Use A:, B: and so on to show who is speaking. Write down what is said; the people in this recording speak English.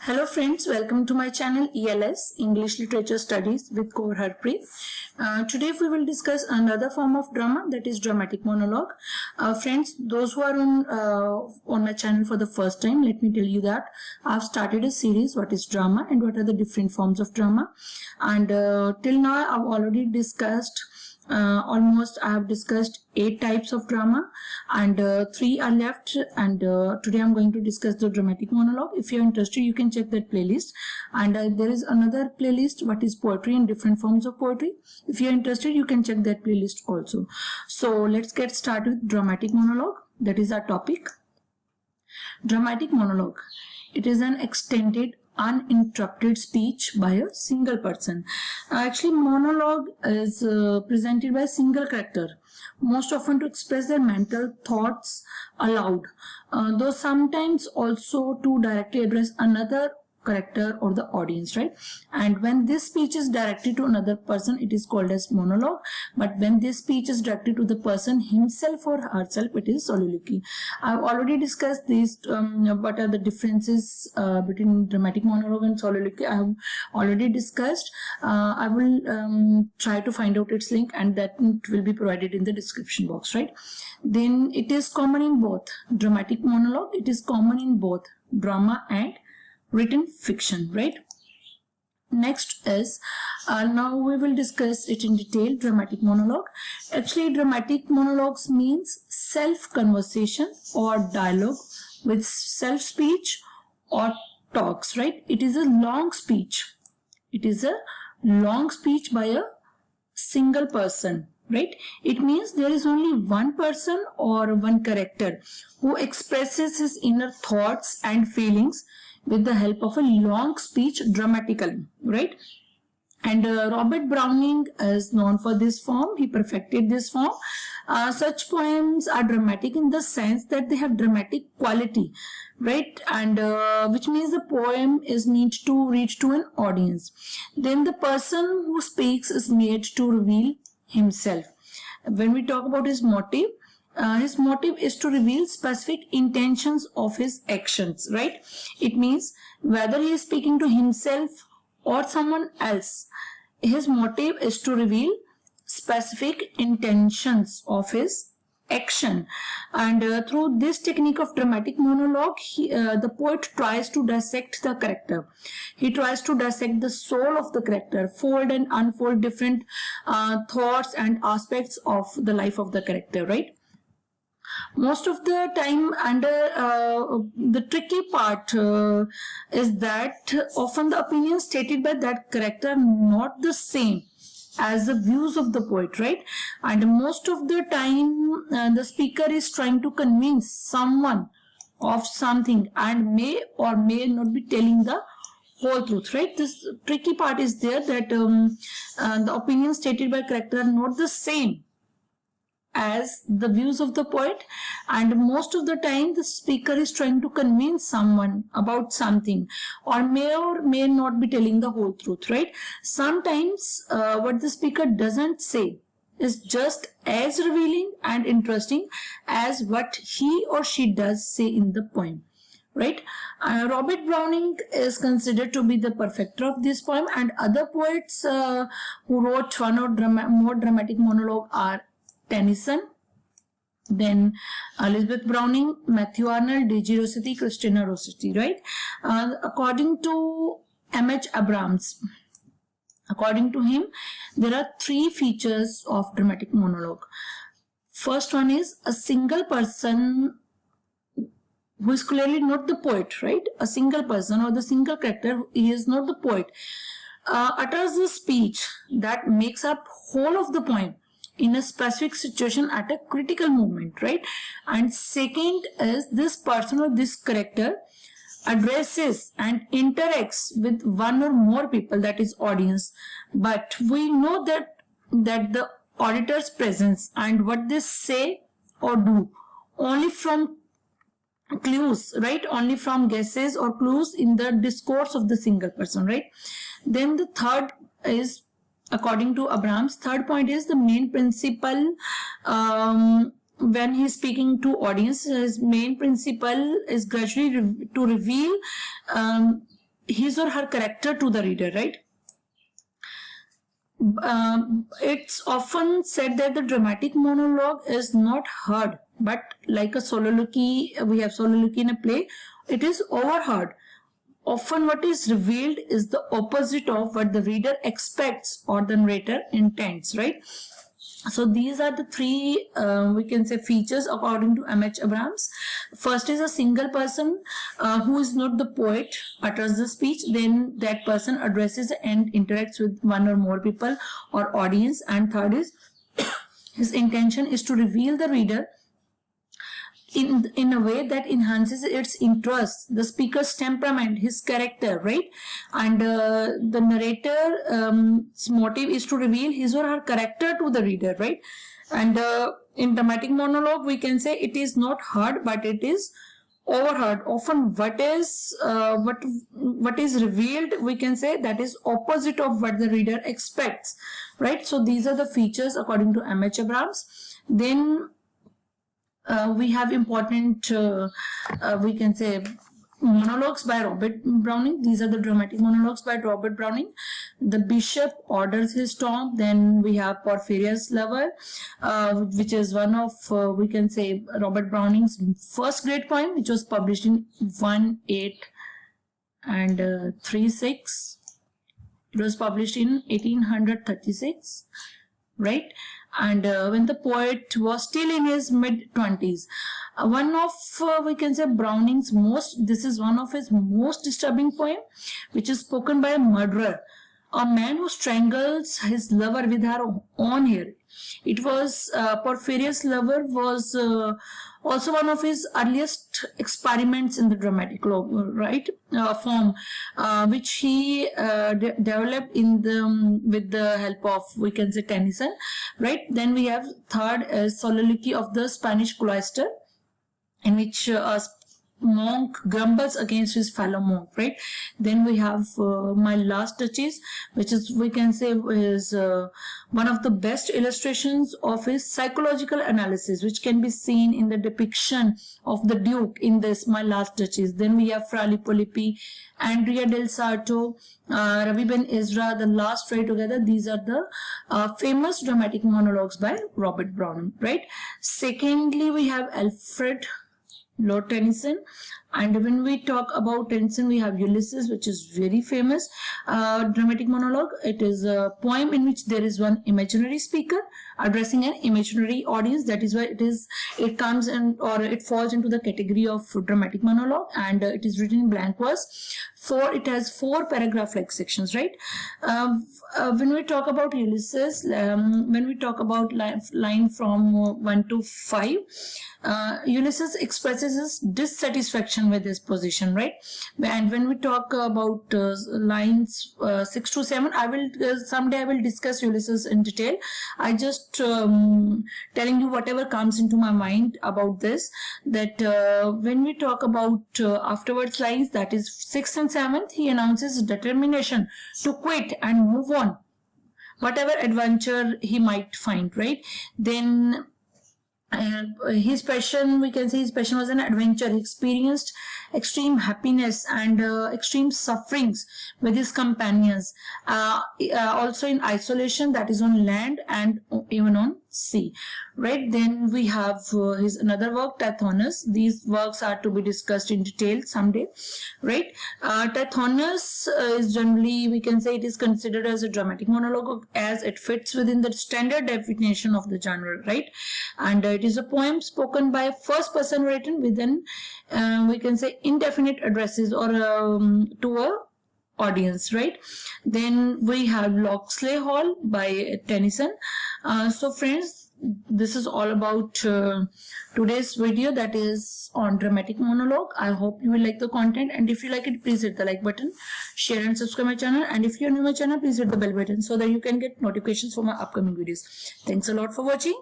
A: Hello friends, welcome to my channel ELS English Literature Studies with Kaur Harpreet. Today we will discuss another form of drama, that is dramatic monologue. Friends, those who are on my channel for the first time, let me tell you that I've started a series, what is drama and what are the different forms of drama. And till now I've already discussed I have discussed 8 types of drama and 3 are left, and today I'm going to discuss the dramatic monologue. If you're interested, you can check that playlist, and there is another playlist, what is poetry and different forms of poetry. If you're interested, you can check that playlist also. So let's get started with dramatic monologue. That is our topic. Dramatic monologue. It is an extended uninterrupted speech by a single person. Actually, monologue is presented by a single character, most often to express their mental thoughts aloud, though sometimes also to directly address another character or the audience, right? And when this speech is directed to another person, it is called as monologue. But when this speech is directed to the person himself or herself, it is soliloquy. I've already discussed these, what are the differences between dramatic monologue and soliloquy. I have already discussed. I will try to find out its link, and that will be provided in the description box, right? Then it is common in both dramatic monologue. It is common in both drama and written fiction, right? Next is, now we will discuss it in detail, dramatic monologue. Actually, dramatic monologues means self-conversation or dialogue with self-speech or talks, right? It is a long speech. It is a long speech by a single person, right? It means there is only one person or one character who expresses his inner thoughts and feelings with the help of a long speech dramatically, right? And Robert Browning is known for this form. He perfected this form. Such poems are dramatic in the sense that they have dramatic quality, right? And which means the poem is meant to reach to an audience. Then the person who speaks is made to reveal himself. When we talk about his motive is to reveal specific intentions of his actions, right? It means whether he is speaking to himself or someone else, his motive is to reveal specific intentions of his action. And through this technique of dramatic monologue, the poet tries to dissect the character. He tries to dissect the soul of the character, fold and unfold different thoughts and aspects of the life of the character, right? Most of the time, the tricky part is that often the opinions stated by that character are not the same as the views of the poet, right? And most of the time, the speaker is trying to convince someone of something and may or may not be telling the whole truth, right? This tricky part is there, that the opinions stated by character are not the same as the views of the poet, and most of the time the speaker is trying to convince someone about something or may not be telling the whole truth, right? Sometimes what the speaker doesn't say is just as revealing and interesting as what he or she does say in the poem, right? Robert Browning is considered to be the perfecter of this poem, and other poets who wrote one or more dramatic monologue are Tennyson, then Elizabeth Browning, Matthew Arnold, Daisy Rossetti, Christina Rossetti, right? According to M.H. Abrams, according to him, there are 3 features of dramatic monologue. First one is a single person who is clearly not the poet, right? A single person or the single character, he is not the poet, utters a speech that makes up whole of the poem in a specific situation at a critical moment, right? And second is this person or this character addresses and interacts with one or more people, that is audience, but we know that the auditor's presence and what they say or do only from clues, right? Only from guesses or clues in the discourse of the single person, right? Then the third is, according to Abrams, third point is the main principle. When he's speaking to audience, his main principle is gradually to reveal his or her character to the reader, right? It's often said that the dramatic monologue is not heard, but like a soliloquy, we have soliloquy in a play, it is overheard. Often what is revealed is the opposite of what the reader expects or the narrator intends, right? So these are the three, we can say, features according to M.H. Abrams. First is a single person who is not the poet utters the speech. Then that person addresses and interacts with one or more people or audience. And third is his intention is to reveal the reader in a way that enhances its interest, the speaker's temperament, his character, right? And the narrator's motive is to reveal his or her character to the reader, right? And in dramatic monologue, we can say it is not heard, but it is overheard. Often what is revealed, we can say that is opposite of what the reader expects, right? So these are the features according to M.H. Abrams. Then we have important, we can say, monologues by Robert Browning. These are the dramatic monologues by Robert Browning. The bishop orders his storm. Then we have Porphyria's Lover, which is one of, we can say, Robert Browning's first great poem, which was published in 1836. It was published in 1836, right? And when the poet was still in his mid-20s. One of, we can say, Browning's this is one of his most disturbing poem, which is spoken by a murderer, a man who strangles his lover with her own hair. It was, Porphyria's Lover was also one of his earliest experiments in the dramatic, right, form, which he developed with the help of, we can say, Tennyson, right? Then we have third soliloquy of the Spanish cloister, in which a monk grumbles against his fellow monk, right? Then we have My Last Duchess, which is, we can say, is one of the best illustrations of his psychological analysis, which can be seen in the depiction of the Duke in this My Last Duchess. Then we have Fra Lippo, Andrea del Sarto, Ravi Ben Ezra, The Last Ride Together. These are the famous dramatic monologues by Robert Browning, right? Secondly, we have Alfred Lord Tennyson, and when we talk about Tennyson, we have Ulysses, which is very famous dramatic monologue. It is a poem in which there is one imaginary speaker addressing an imaginary audience. That is why it comes in, or it falls into the category of dramatic monologue, and it is written in blank verse. It has 4 paragraph-like sections, right? When we talk about Ulysses, when we talk about line from 1 to 5, Ulysses expresses his dissatisfaction with his position, right? And when we talk about lines 6 to 7, someday I will discuss Ulysses in detail. I just telling you whatever comes into my mind about this, that when we talk about afterwards lines, that is 6th and 7th, he announces his determination to quit and move on, whatever adventure he might find, right? Then his passion, we can say his passion was an adventure. He experienced extreme happiness and extreme sufferings with his companions, also in isolation, that is on land and even on sea, right? Then we have his another work, Tithonus. These works are to be discussed in detail someday, right? Tithonus is generally, we can say, it is considered as a dramatic monologue, as it fits within the standard definition of the genre, right? And it is a poem spoken by a first person written within, we can say, indefinite addresses or to a audience, right? Then we have Locksley Hall by Tennyson. So friends, this is all about today's video, that is on dramatic monologue. I hope you will like the content, and if you like it, please hit the like button, share and subscribe my channel, and if you are new to my channel, please hit the bell button so that you can get notifications for my upcoming videos. Thanks a lot for watching.